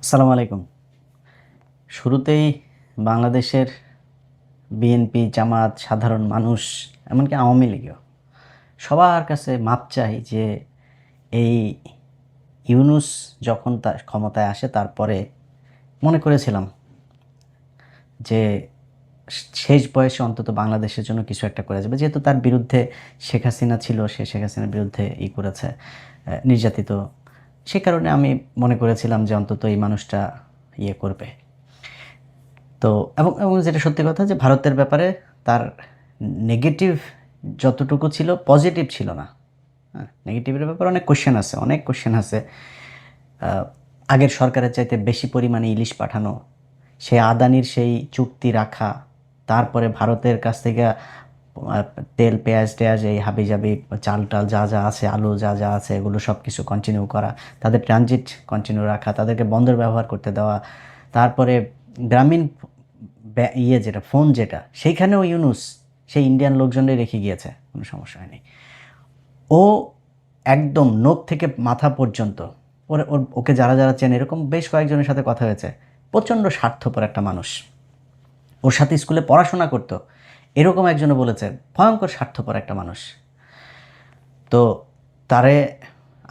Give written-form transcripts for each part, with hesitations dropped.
আসসালামু আলাইকুম। শুরুতেই বাংলাদেশের বিএনপি, জামাত, সাধারণ মানুষ, এমনকি আওয়ামী লীগও সবার কাছে মাপ চাই যে এই ইউনূস যখন তার ক্ষমতায় আসে তারপরে মনে করেছিলাম যে শেষ বয়সে অন্তত বাংলাদেশের জন্য কিছু একটা করে যাবে। যেহেতু তার বিরুদ্ধে শেখ হাসিনা ছিল, সে শেখ হাসিনার বিরুদ্ধে করেছে, নির্যাতিত। সে কারণে আমি মনে করেছিলাম যে অন্তত এই মানুষটা করবে। তো এবং যেটা সত্যি কথা যে ভারতের ব্যাপারে তার নেগেটিভ যতটুকু ছিল পজিটিভ ছিল না। হ্যাঁ, নেগেটিভের ব্যাপারে অনেক কোশ্চেন আছে। আগের সরকারের চাইতে বেশি পরিমাণে ইলিশ পাঠানো, সেই আদানির সেই চুক্তি রাখা, তারপরে ভারতের কাছ থেকে তেল পেঁয়াজ টেয়াজ এই হাবিজাবি চাল টাল যা যা আছে, আলু যা যা আছে, এগুলো সব কিছু কন্টিনিউ করা, তাদের ট্রানজিট কন্টিনিউ রাখা, তাদেরকে বন্দর ব্যবহার করতে দেওয়া। তারপরে গ্রামীণ যেটা ফোন যেটা, সেইখানেও ইউনূস সেই ইন্ডিয়ান লোকজনই রেখে গিয়েছে, কোনো সমস্যা হয়নি। ও একদম নোখ থেকে মাথা পর্যন্ত ওকে যারা যারা চেনে, এরকম বেশ কয়েকজনের সাথে কথা হয়েছে, প্রচণ্ড স্বার্থপর একটা মানুষ। ওর সাথে স্কুলে পড়াশোনা করতো, এরকম একজনও বলেছে ভয়ঙ্কর স্বার্থপর একটা মানুষ। তো তারে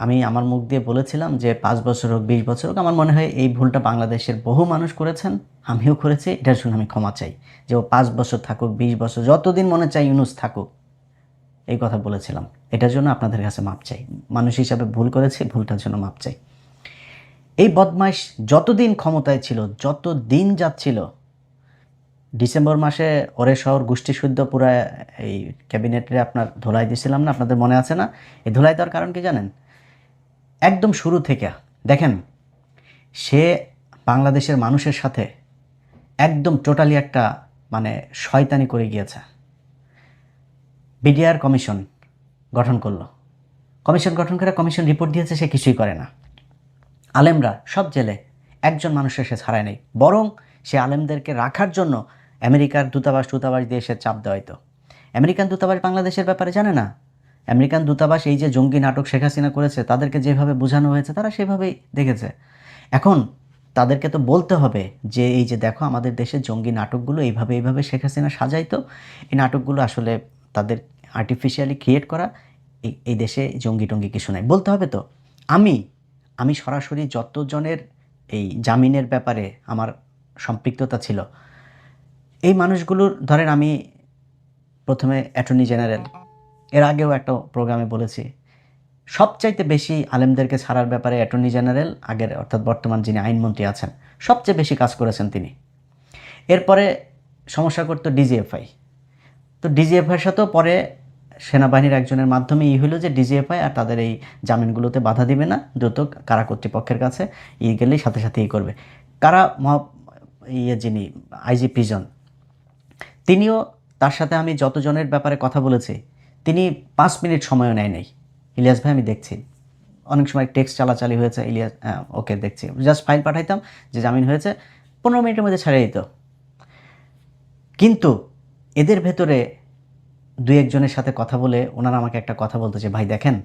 আমি আমার মুখ দিয়ে বলেছিলাম যে 5 বছর হোক 20 বছর হোক, আমার মনে হয় এই ভুলটা বাংলাদেশের বহু মানুষ করেছেন, আমিও করেছি, এটার জন্য আমি ক্ষমা চাই। যে ও 5 বছর থাকুক, 20 বছর, যতদিন মনে চাই ইউনূস থাকুক, এই কথা বলেছিলাম। এটার জন্য আপনাদের কাছে মাপ চাই। মানুষ হিসাবে ভুল করেছি, ভুলটার জন্য মাপ চাই। এই বদমাইশ যতদিন ক্ষমতায় ছিল, যত দিন যাচ্ছিল, ডিসেম্বর মাসে ওরে শহর গোষ্ঠী শুদ্ধ পুরা এই ক্যাবিনেটে আপনার ধোলাই দিয়েছিলাম না, আপনাদের মনে আছে না? এই ধোলাই দেওয়ার কারণ কি জানেন? একদম শুরু থেকে দেখেন, সে বাংলাদেশের মানুষের সাথে একদম টোটালি একটা মানে শয়তানি করে গিয়েছে। বিডিআর কমিশন গঠন করলো, কমিশন গঠন করে কমিশন রিপোর্ট দিয়েছে, সে কিছুই করে না। আলেমরা সব জেলে, একজন মানুষের সে ছাড়ায় নেই, বরং সে আলেমদেরকে রাখার জন্য আমেরিকার দূতাবাস দিয়ে সে চাপ দেওয়াইতো। আমেরিকান দূতাবাস বাংলাদেশের ব্যাপারে জানে না। আমেরিকান দূতাবাস এই যে জঙ্গি নাটক শেখ হাসিনা করেছে, তাদেরকে যেভাবে বোঝানো হয়েছে তারা সেভাবেই দেখেছে। এখন তাদেরকে তো বলতে হবে যে এই যে দেখো আমাদের দেশের জঙ্গি নাটকগুলো এইভাবে শেখ হাসিনা সাজাইতো, এই নাটকগুলো আসলে তাদের আর্টিফিশিয়ালি ক্রিয়েট করা, এই দেশে জঙ্গি টঙ্গি কিছু নাই, বলতে হবে তো। আমি আমি সরাসরি যতজনের এই জামিনের ব্যাপারে আমার সম্পৃক্ততা ছিল, এই মানুষগুলোর ধরেন আমি প্রথমে অ্যাটর্নি জেনারেল, এর আগেও একটা প্রোগ্রামে বলেছি, সবচাইতে বেশি আলেমদেরকে ছাড়ার ব্যাপারে অ্যাটর্নি জেনারেল আগের অর্থাৎ বর্তমান যিনি আইনমন্ত্রী আছেন, সবচেয়ে বেশি কাজ করেছেন তিনি। এরপরে সমস্যা করতো ডিজিএফআই। তো ডিজিএফআইয়ের সাথেও পরে সেনাবাহিনীর একজনের মাধ্যমে হলো যে ডিজিএফআই আর তাদের এই জামিনগুলোতে বাধা দিবে না, দ্রুত কারা কর্তৃপক্ষের কাছে গেলেই সাথে সাথে করবে। কারা যিনি আইজি প্রিজন, তিনিও, তার সাথে আমি যতজনের ব্যাপারে কথা বলেছি, তিনি 5 মিনিট সময়ও নেয় নাই। ইলিয়াস ভাই আমি দেখছি, অনেক সময় টেক্সট চালাচালি হয়েছে, ইলিয়াস ওকে দেখছি, জাস্ট ফাইল পাঠাইতাম যে জামিন হয়েছে, 15 মিনিটের মধ্যে ছেড়ে দিত। কিন্তু এদের ভেতরে দুই একজনের সাথে কথা বলে ওনারা আমাকে একটা কথা বলতো যে ভাই দেখেন,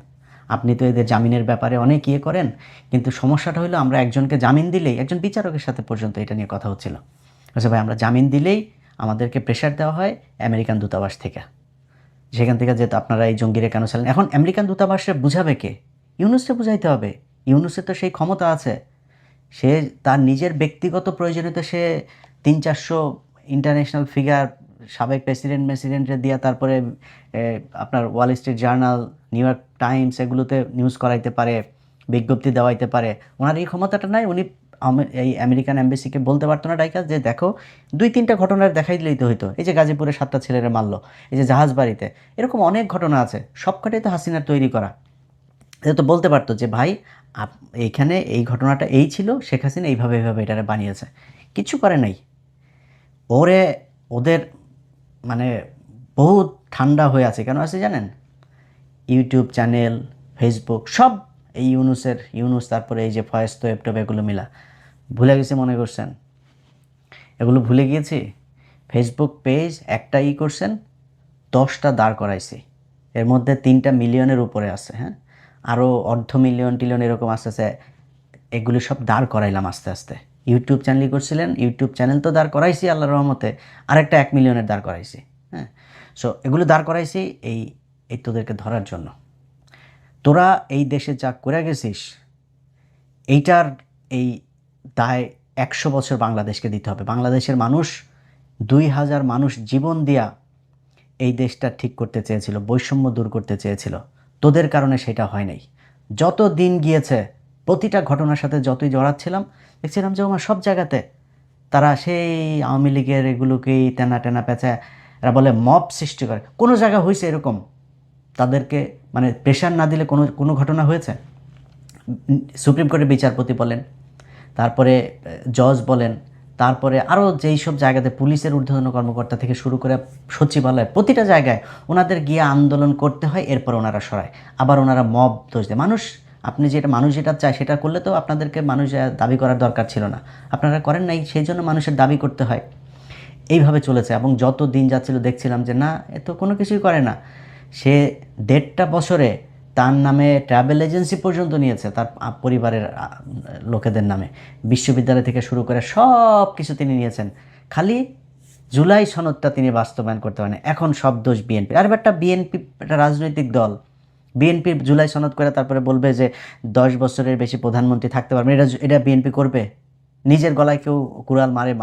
আপনি তো এদের জামিনের ব্যাপারে অনেক করেন, কিন্তু সমস্যাটা হলো আমরা একজনকে জামিন দিলেই, একজন বিচারকের সাথে পর্যন্ত এটা নিয়ে কথা হচ্ছিল, আচ্ছা ভাই আমরা জামিন দিলেই আমাদেরকে প্রেশার দেওয়া হয় আমেরিকান দূতাবাস থেকে, সেখান থেকে যেহেতু আপনারা এই জঙ্গিরে কেন ছিলেন। এখন আমেরিকান দূতাবাসে বুঝাবে কে? ইউনূসকে বুঝাইতে হবে। ইউনূসের তো সেই ক্ষমতা আছে, সে তার নিজের ব্যক্তিগত প্রয়োজনীয়তা সে 300-400 ইন্টারন্যাশনাল ফিগার, সাবেক প্রেসিডেন্টে দিয়া, তারপরে আপনার Wall Street journal, new York Times, এগুলোতে নিউজ করাইতে পারে, বিজ্ঞপ্তি দেওয়াইতে পারে। ওনার এই ক্ষমতাটা নাই। উনি এই আমেরিকান এম্বাসিকে বলতে পারতো না ডাইকা যে দেখো 2-3টা ঘটনার দেখাই দিলেই তো হইতো, এই যে গাজীপুরে 7টা ছেলেরা মারলো, এই যে জাহাজ বাড়িতে, এরকম অনেক ঘটনা আছে, সবকটাই তো হাসিনার তৈরি করা। এটা তো বলতে পারতো যে ভাই এইখানে এই ঘটনাটা এই ছিল, শেখ হাসিনা এইভাবে এটারে বানিয়েছে। কিছু করে নাই। ওদের মানে বহুত ঠান্ডা হয়ে আছে, কেন আছে জানেন? ইউটিউব চ্যানেল, ফেসবুক সব এই ইউনূস, তারপরে এই যে ফয়েজ তোয়েব এগুলো মিলা ভুলে গেছি মনে করছেন? এগুলো ভুলে গিয়েছি? ফেসবুক পেজ একটা করছেন, 10টা দাঁড় করাইছি, এর মধ্যে 3টা মিলিয়নের উপরে আছে। হ্যাঁ, আরও অর্ধ মিলিয়ন টিলিয়ন এরকম আসতেছে, এগুলি সব দাঁড় করাইলাম আস্তে আস্তে। ইউটিউব চ্যানেলই করছিলেন, ইউটিউব চ্যানেল তো দাঁড় করাইছি আল্লাহর রহমতে, আরেকটা 1 মিলিয়নের দাঁড় করাইছি। হ্যাঁ, সো এগুলো দাঁড় করাইছি এই এই তোদেরকে ধরার জন্য। তোরা এই দেশে যা করে গেছিস এইটার এই দায় 100 বছর বাংলাদেশকে দিতে হবে। বাংলাদেশের মানুষ 2000 মানুষ জীবন দিয়া এই দেশটা ঠিক করতে চেয়েছিল, বৈষম্য দূর করতে চেয়েছিল। তোদের কারণে সেটা হয় নাই। যত দিন গিয়েছে প্রতিটা ঘটনার সাথে যতই জড়াচ্ছিলাম দেখছিলাম যে আমার সব জায়গাতে তারা সেই আওয়ামী লীগের এগুলোকেই টেনা টেনা পেঁচা, এরা বলে মব সৃষ্টি করে। কোনো জায়গা হয়েছে এরকম তাদেরকে মানে প্রেশার না দিলে কোনো কোনো ঘটনা হয়েছে? সুপ্রিম কোর্টের বিচারপতি বলেন, তারপরে জজ বলেন, তারপরে আরও যেই সব জায়গাতে পুলিশের ঊর্ধ্বতন কর্মকর্তা থেকে শুরু করে সচিবালয়, প্রতিটা জায়গায় ওনাদের গিয়ে আন্দোলন করতে হয়, এরপর ওনারা সরায়। আবার ওনারা মব দোষ দেয়। মানুষ, আপনি যেটা মানুষ যেটা চায় সেটা করলে তো আপনাদেরকে মানুষ দাবি করার দরকার ছিল না, আপনারা করেন নাই, সেই জন্য মানুষের দাবি করতে হয়। এইভাবে চলেছে এবং যত দিন যাচ্ছিল দেখছিলাম যে না, এ তো কোনো কিছুই করে না। সে 1.5 বছরে তার নামে ট্রাভেল এজেন্সি পর্যন্ত নিয়েছে, তার পরিবারের লোকেদের নামে, বিশ্ববিদ্যালয় থেকে শুরু করে সব কিছু তিনি নিয়েছেন। খালি জুলাই সনদটা তিনি বাস্তবায়ন করতে পারেন। এখন সব দোষ বিএনপি। আর একটা বিএনপি একটা রাজনৈতিক দল, বিএনপির জুলাই সনদ করে তারপরে বলবে যে 10 বছরের বেশি প্রধানমন্ত্রী থাকতে পারবে। এটা বিএনপি করবে? নিজের গলায় কেউ কুড়াল মারে?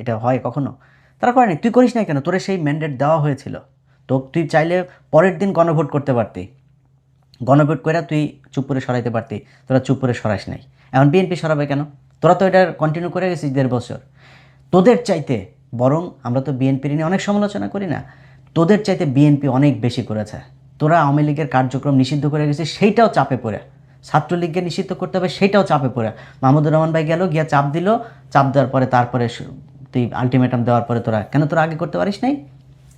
এটা হয় কখনো? তারা করেনি। তুই করিস না কেন? তোরে সেই ম্যান্ডেট দেওয়া হয়েছিল, তো তুই চাইলে পরের দিন গণভোট করতে পারতি, গণভোট করে তুই চুপ করে সরাইতে পারতি, তোরা চুপ করে সরাস নাই। এখন বিএনপি সরাবে কেন? তোরা তো এটা কন্টিনিউ করে গেছিস 1.5 বছর। তোদের চাইতে বরং আমরা তো বিএনপির নিয়ে অনেক সমালোচনা করি না, তোদের চাইতে বিএনপি অনেক বেশি করেছে। তোরা আওয়ামী লীগের কার্যক্রম নিষিদ্ধ করে গেছিস, সেইটাও চাপে পড়ে। ছাত্রলীগকে নিষিদ্ধ করতে হবে, সেইটাও চাপে পড়ে। মাহমুদুর রহমান ভাই গেল, গিয়া চাপ দিল, চাপ দেওয়ার পরে তারপরে তুই আলটিমেটাম দেওয়ার পরে তোরা আগে করতে পারিস নাই?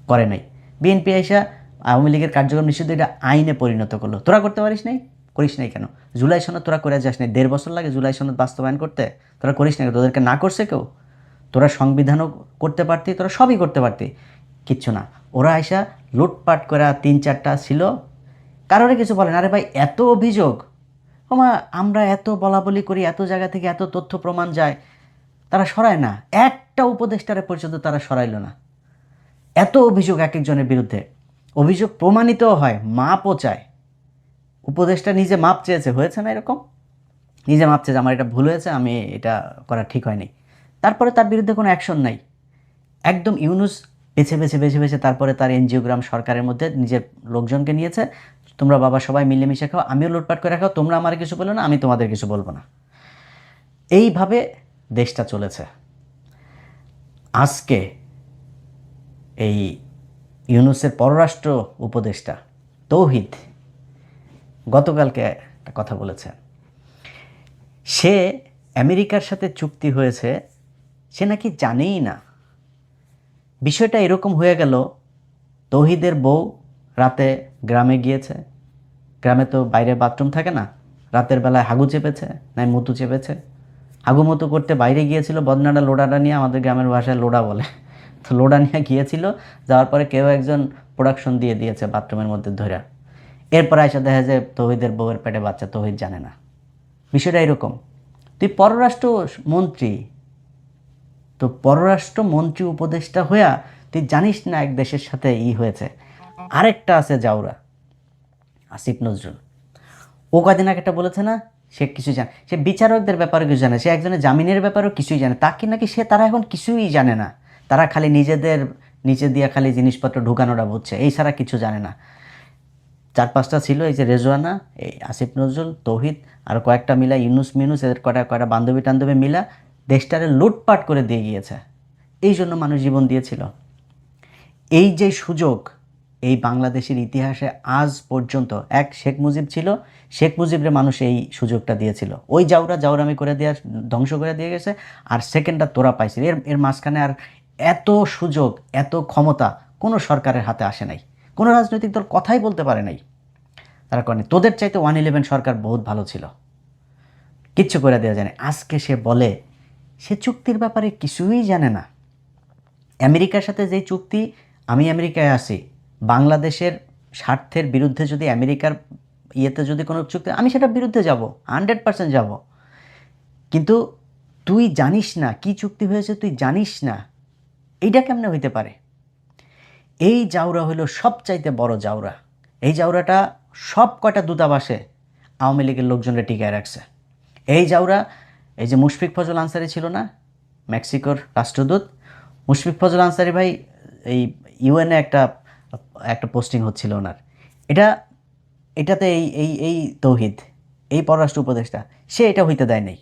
করে নাই। বিএনপি আইসা আওয়ামী লীগের কার্যক্রম নিষিদ্ধ এটা আইনে পরিণত করলো, তোরা করতে পারিস নাই? করিস নাই কেন? জুলাই সনদ তোরা করে যাস নাই? 1.5 বছর লাগে জুলাই সনদ বাস্তবায়ন করতে, তোরা করিস নাই? তোদেরকে না করছে কেউ? তোরা সংবিধানও করতে পারতি, তোরা সবই করতে পারতি, কিচ্ছু না। ওরা আইসা লুটপাট করে 3-4টা ছিল, কারোরে কিছু বলেন। আরে ভাই, এত অভিযোগ, আমরা এত বলা বলি করি, এত জায়গা থেকে এত তথ্য প্রমাণ যায়, তারা সরায় না। একটা উপদেষ্টারে পর্যন্ত তারা সরাইল না। এত অভিযোগ এক একজনের বিরুদ্ধে, অভিযোগ প্রমাণিতও হয়, মাপও চায়। উপদেষ্টা নিজে মাপ চেয়েছে, হয়েছে না এরকম? নিজে মাপ চেয়েছে, আমার এটা ভুল হয়েছে, আমি এটা করা ঠিক হয়নি, তারপরে তার বিরুদ্ধে কোনো অ্যাকশন নাই। একদম ইউনুস বেছে বেছে বেছে বেছে তারপরে তার এনজিওগ্রাম সরকারের মধ্যে নিজের লোকজনকে নিয়েছে, তোমরা বাবা সবাই মিলেমিশে খাও, আমিও লুটপাট করে খাও, তোমরা আমার কিছু বলো না, আমি তোমাদের কিছু বলবো না। এইভাবে দেশটা চলেছে। আজকে এই ইউনুসের পররাষ্ট্র উপদেষ্টা তৌহিদ গতকালকে একটা কথা বলেছে, সে আমেরিকার সাথে চুক্তি হয়েছে, সে নাকি জানেই না। বিষয়টা এরকম হয়ে গেল, তৌহিদের বউ রাতে গ্রামে গিয়েছে, গ্রামে তো বাইরে বাথরুম থাকে না, রাতের বেলায় হাগু চেপেছে, নাই মতু চেপেছে, হাগু মতু করতে বাইরে গিয়েছিল, বদনাটা লোডাটা নিয়ে, আমাদের গ্রামের ভাষায় লোডা বলে, তো লোডা নিয়ে গিয়েছিল, যাওয়ার পরে কেউ একজন প্রোডাকশন দিয়ে দিয়েছে বাথরুমের মধ্যে ধরে। এরপর আইসা দেখা যায় তৌহিদের বউয়ের পেটে বাচ্চা, তৌহিদ জানে না। বিষয়টা এরকম। তুই পররাষ্ট্র মন্ত্রী, তো পররাষ্ট্রমন্ত্রী উপদেষ্টা হইয়া তুই জানিস না এক দেশের সাথে হয়েছে। আরেকটা আছে জাউরা, আসিফ নজরুল, ও কদিন আগে একটা বলেছে না, সে কিছু জানে, সে বিচারকদের ব্যাপারে কিছু জানে, সে একজনের জামিনের ব্যাপারেও কিছুই জানে, তাকে নাকি তারা এখন কিছুই জানে না, তারা খালি নিজেদের নিচে দিয়ে খালি জিনিসপত্র ঢুকানোটা বুঝছে, এই ছাড়া কিছু জানে না। 4-5টা ছিল, এই যে রেজওয়ানা, এই আসিফ নজরুল, তৌহিদ, আর কয়েকটা মিলা ইউনুস মিনুস, এদের কয়টা বান্ধবী টান্ধবী মিলা দেশটারে লুটপাট করে দিয়ে গিয়েছে। এই জন্য মানুষ জীবন দিয়েছিল। এই যে সুযোগ এই বাংলাদেশের ইতিহাসে আজ পর্যন্ত, এক শেখ মুজিব ছিল, শেখ মুজিবরে মানুষ এই সুযোগটা দিয়েছিল, ওই জাউরামি করে দেওয়া, ধ্বংস করে দিয়ে গেছে, আর সেকেন্ডটা তোরা পাইছিল। এর মাঝখানে আর এত সুযোগ, এত ক্ষমতা কোনো সরকারের হাতে আসে নাই, কোনো রাজনৈতিক দল কথাই বলতে পারে নাই। তারা করেনি। তোদের চাইতে 111 সরকার বহুত ভালো ছিল, কিচ্ছু করে দেওয়া যায় না। আজকে সে বলে সে চুক্তির ব্যাপারে কিছুই জানে না। আমেরিকার সাথে যেই চুক্তি, আমি আমেরিকায় আসি, বাংলাদেশের স্বার্থের বিরুদ্ধে যদি আমেরিকার যদি কোনো চুক্তি, আমি সেটার বিরুদ্ধে যাব, 100% যাব। কিন্তু তুই জানিস না কি চুক্তি হয়েছে, তুই জানিস না, এইটা কেমনে হইতে পারে? এই জাউরা হইল সবচাইতে বড় জাউরা। এই জাউরাটা সব কয়টা দূতাবাসে আওয়ামী লীগের লোকজনরা টিকায় রাখছে। এই জাউরা, এই যে মুশফিক ফজল আনসারি ছিল না মেক্সিকোর রাষ্ট্রদূত, মুশফিক ফজল আনসারি ভাই এই ইউএনএ একটা একটা পোস্টিং হচ্ছিল ওনার, এটাতে এই এই এই তৌহিদ, এই পররাষ্ট্র উপদেষ্টা, সে এটা হইতে দেয় নাই।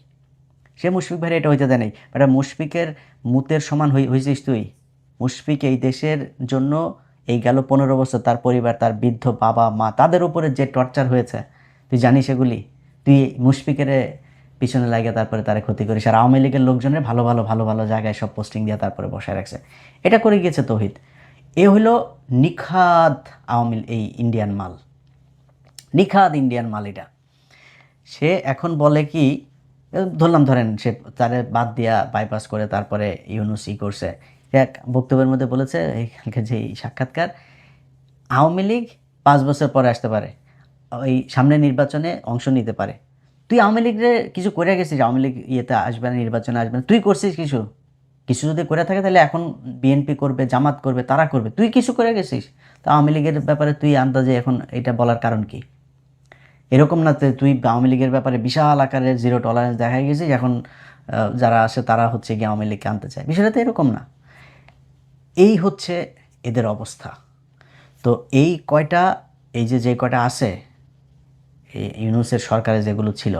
সে মুশফিক ভাইয়ের এটা হইতে দেয় নাই। এটা মুশফিকের মুতের সমান হয়েছিস তুই। মুশফিক এই দেশের জন্য এই গেল 15 বছর তার পরিবার, তার বৃদ্ধ বাবা মা, তাদের উপরে যে টর্চার হয়েছে তুই জানিস এগুলি? তুই মুশফিকের পিছনে লাগে তারপরে তারা ক্ষতি করিস, আর আওয়ামী লীগের লোকজনের ভালো ভালো ভালো ভালো জায়গায় সব পোস্টিং দিয়ে তারপরে বসায় রাখছে। এটা করে গিয়েছে তৌহিদ। এ হইল নিখাদ এই ইন্ডিয়ান মাল, নিখাদ ইন্ডিয়ান মাল এটা। সে এখন বলে কি, ধরেন সে তারে বাদ দিয়া বাইপাস করে তারপরে ইউনুস করছে। এক বক্তব্যের মধ্যে বলেছে এইখানকার যে সাক্ষাৎকার, আওয়ামী লীগ 5 বছর পরে আসতে পারে, ওই সামনে নির্বাচনে অংশ নিতে পারে। তুই আওয়ামী লীগের কিছু করে গেছিস? আওয়ামী লীগ ইয়েতে আসবে না, নির্বাচনে আসবে না, তুই করছিস কিছু? কিছু যদি করে থাকে তাহলে এখন বিএনপি করবে, জামাত করবে, তারা করবে, তুই কিছু করে গেছিস? তো আওয়ামী লীগের ব্যাপারে তুই আন্দাজে এখন এটা বলার কারণ কি? এরকম না তুই আওয়ামী লীগের ব্যাপারে বিশাল আকারের জিরো টলারেন্স দেখাই গেছিস, এখন যারা আসে তারা হচ্ছে গিয়ে আওয়ামী লীগকে আনতে চায়। বিষয়টা তো এরকম না। এই হচ্ছে এদের অবস্থা। তো এই কয়টা, এই যে কয়টা আছে এই ইউনুসের সরকারে যেগুলো ছিল,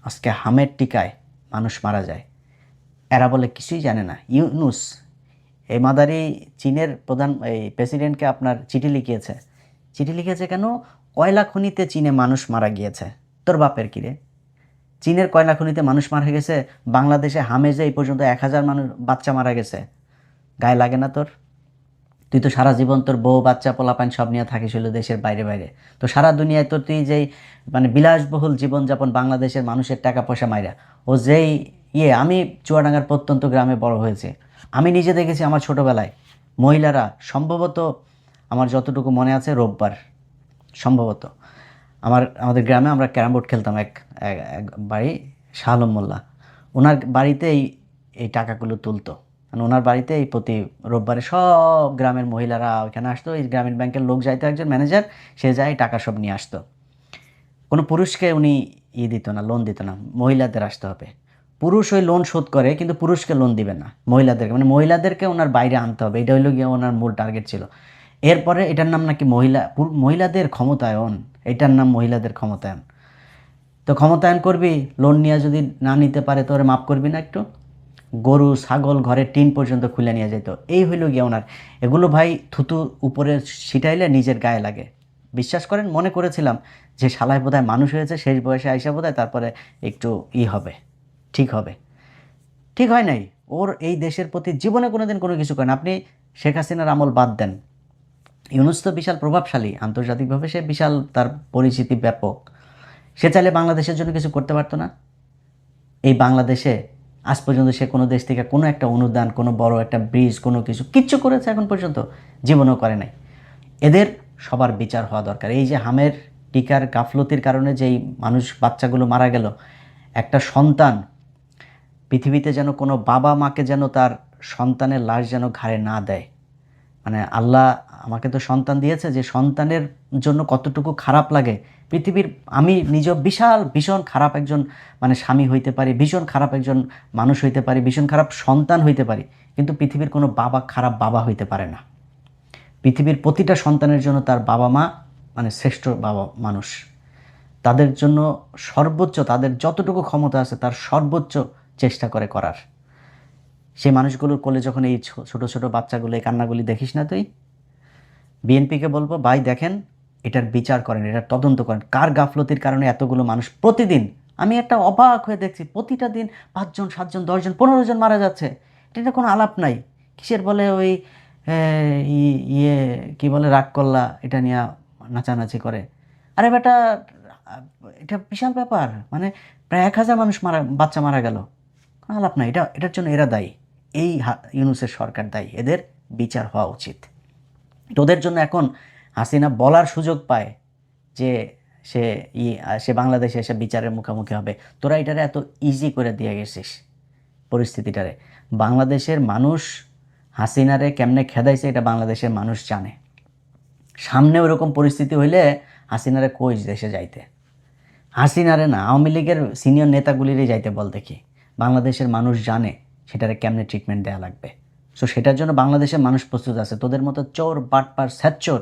আজকে হামের টিকায় মানুষ মারা যায়, এরা বলে কিছুই জানে না। ইউনুস এই মাদারি চীনের এই প্রেসিডেন্টকে আপনার চিঠি লিখিয়েছে কেন? কয়লা খনিতে চীনে মানুষ মারা গিয়েছে। তোর বাপের কিরে? চীনের কয়লা খনিতে মানুষ মারা গেছে, বাংলাদেশে হামেজে এই পর্যন্ত 1000 মানুষ বাচ্চা মারা গেছে। গায়ে লাগে না তোর? তুই তো সারা জীবন তোর বউ বাচ্চা পোলাপান সব নিয়ে থাকিস হলো দেশের বাইরে বাইরে। তো সারা দুনিয়ায় তোর তুই যেই মানে বিলাসবহুল জীবনযাপন, বাংলাদেশের মানুষের টাকা পয়সা মাইরা, ও যেই আমি চুয়াডাঙ্গার প্রত্যন্ত গ্রামে বড় হয়েছে, আমি নিজে দেখেছি আমার ছোটোবেলায় মহিলারা সম্ভবত, আমার যতটুকু মনে আছে, রোববার সম্ভবত আমাদের গ্রামে আমরা ক্যারাম বোর্ড খেলতাম, এক বাড়ি শাহ আলম মোল্লা, ওনার বাড়িতে এই টাকাগুলো তুলতো। মানে ওনার বাড়িতে এই প্রতি রোববারে সব গ্রামের মহিলারা ওইখানে আসতো। এই গ্রামীণ ব্যাংকের লোক যাইতো, একজন ম্যানেজার, সে যায় টাকা সব নিয়ে আসতো। কোনো পুরুষকে উনি দিত না, লোন দিত না, মহিলাদের আসতে হবে। পুরুষ ওই লোন শোধ করে কিন্তু পুরুষকে লোন দিবে না, মহিলাদেরকে, মানে মহিলাদেরকে ওনার বাইরে আনতে হবে। এটা হইলো গিয়ে ওনার মূল টার্গেট ছিল। এরপরে এটার নাম নাকি মহিলাদের ক্ষমতায়ন, এটার নাম মহিলাদের ক্ষমতায়ন। তো ক্ষমতায়ন করবি, লোন নিয়ে যদি না নিতে পারে তোরে মাফ করবি না একটু? গরু ছাগল ঘরের টিন পর্যন্ত খুলে নিয়ে যেত। এই হইল গিয়ে ওনার। এগুলো ভাই থুতু উপরে ছিটাইলে নিজের গায়ে লাগে। বিশ্বাস করেন, মনে করেছিলাম যে শালায় বোধহয় মানুষ হয়েছে, শেষ বয়সে আইসা বোধহয় তারপরে একটু হবে, ঠিক হবে। ঠিক হয় নাই। ওর এই দেশের প্রতি জীবনে কোনোদিন কোনো কিছু করেন। আপনি শেখ হাসিনার আমল বাদ দেন, ইউনুস তো বিশাল প্রভাবশালী, আন্তর্জাতিকভাবে সে বিশাল, তার পরিচিতি ব্যাপক। সে চাইলে বাংলাদেশের জন্য কিছু করতে পারতো না? এই বাংলাদেশে আজ পর্যন্ত সে কোনো দেশ থেকে কোনো একটা অনুদান, কোনো বড় একটা ব্রিজ, কোনো কিচ্ছু করেছে এখন পর্যন্ত? জীবনেও করে নাই। এদের সবার বিচার হওয়া দরকার। এই যে হামের টিকার গাফলতির কারণে যেই মানুষ, বাচ্চাগুলো মারা গেল, একটা সন্তান পৃথিবীতে যেন কোনো বাবা মাকে যেন তার সন্তানের লাশ যেন ঘাড়ে না দেয়। মানে আল্লাহ আমাকে তো সন্তান দিয়েছে, যে সন্তানের জন্য কতটুকু খারাপ লাগে পৃথিবীর, আমি নিজেও ভীষণ খারাপ একজন মানে স্বামী হইতে পারি, ভীষণ খারাপ একজন মানুষ হইতে পারি, ভীষণ খারাপ সন্তান হইতে পারি, কিন্তু পৃথিবীর কোনো বাবা খারাপ বাবা হইতে পারে না। পৃথিবীর প্রতিটা সন্তানের জন্য তার বাবা মা মানে শ্রেষ্ঠ বাবা মানুষ, তাদের জন্য সর্বোচ্চ, তাদের যতটুকু ক্ষমতা আছে তার সর্বোচ্চ চেষ্টা করে করার। সেই মানুষগুলোর কোলে যখন এই ছোট ছোট বাচ্চাগুলো এই কান্নাগুলি দেখিস না তুই, বিএনপিকে বলবো ভাই দেখেন, এটার বিচার করেন, এটার তদন্ত করেন, কার গাফলতির কারণে এতগুলো মানুষ প্রতিদিন, আমি একটা অবাক হয়ে দেখছি, প্রতিটা দিন 5 জন 7 জন 10 জন 15 জন মারা যাচ্ছে। এটা কোনো আলাপ নাই। কিসের বলে ওই কি বলে রাগ করলা, এটা নিয়ে নাচানাচি করে। আরে বেটা, এটা বিশাল ব্যাপার। মানে প্রায় 1000 মানুষ বাচ্চা মারা গেল, কোনো আলাপ নাই। এটার জন্য এরা দায়ী, এই ইউনূসের সরকার দায়ী। এদের বিচার হওয়া উচিত। তোদের জন্য এখন হাসিনা বলার সুযোগ পায় যে সে বাংলাদেশে এসে বিচারের মুখোমুখি হবে। তোরা এটারে এত ইজি করে দিয়ে গেছিস পরিস্থিতিটারে। বাংলাদেশের মানুষ হাসিনারে কেমনে খেদাইছে এটা বাংলাদেশের মানুষ জানে। সামনে ওরকম পরিস্থিতি হইলে হাসিনারে কই দেশে যাইতে, হাসিনারে না আওয়ামী লীগের সিনিয়র নেতাগুলিরই যাইতে বল দেখি। বাংলাদেশের মানুষ জানে সেটারে কেমনে ট্রিটমেন্ট দেওয়া লাগবে। সো সেটার জন্য বাংলাদেশের মানুষ প্রস্তুত আছে। তোদের মতো চোর বাটপার স্যাচ্চোর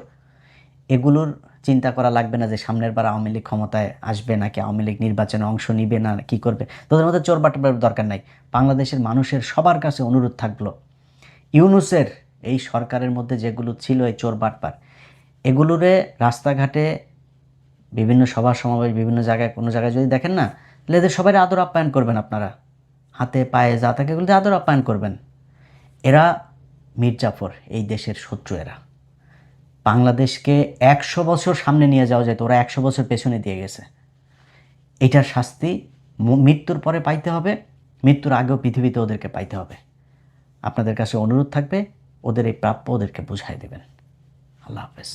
এগুলোর চিন্তা করা লাগবে না যে সামনের বার আওয়ামী লীগ ক্ষমতায় আসবে নাকি আওয়ামী লীগ নির্বাচনে অংশ নিবে না কি করবে। তোদের মতো চোর বাটপার দরকার নাই। বাংলাদেশের মানুষের সবার কাছে অনুরোধ থাকলো, ইউনূসের এই সরকারের মধ্যে যেগুলো ছিল এই চোর বাটপার, এগুলোরে রাস্তাঘাটে বিভিন্ন সভা সমাবেশ বিভিন্ন জায়গায় কোনো জায়গায় যদি দেখেন না, তাহলে এদের সবাই আদর আপ্যায়ন করবেন। আপনারা হাতে পায়ে যা থাকে এগুলোতে আদর আপ্যায়ন করবেন। এরা মির্জাফর, এই দেশের শত্রু। এরা বাংলাদেশকে 100 বছর সামনে নিয়ে যাওয়া যেত, ওরা 100 বছর পেছনে দিয়ে গেছে। এটার শাস্তি মৃত্যুর পরে পাইতে হবে, মৃত্যুর আগেও পৃথিবীতে ওদেরকে পাইতে হবে। আপনাদের কাছে অনুরোধ থাকবে ওদের এই প্রাপ্য ওদেরকে বুঝাই দেবেন। আল্লাহ হাফেজ।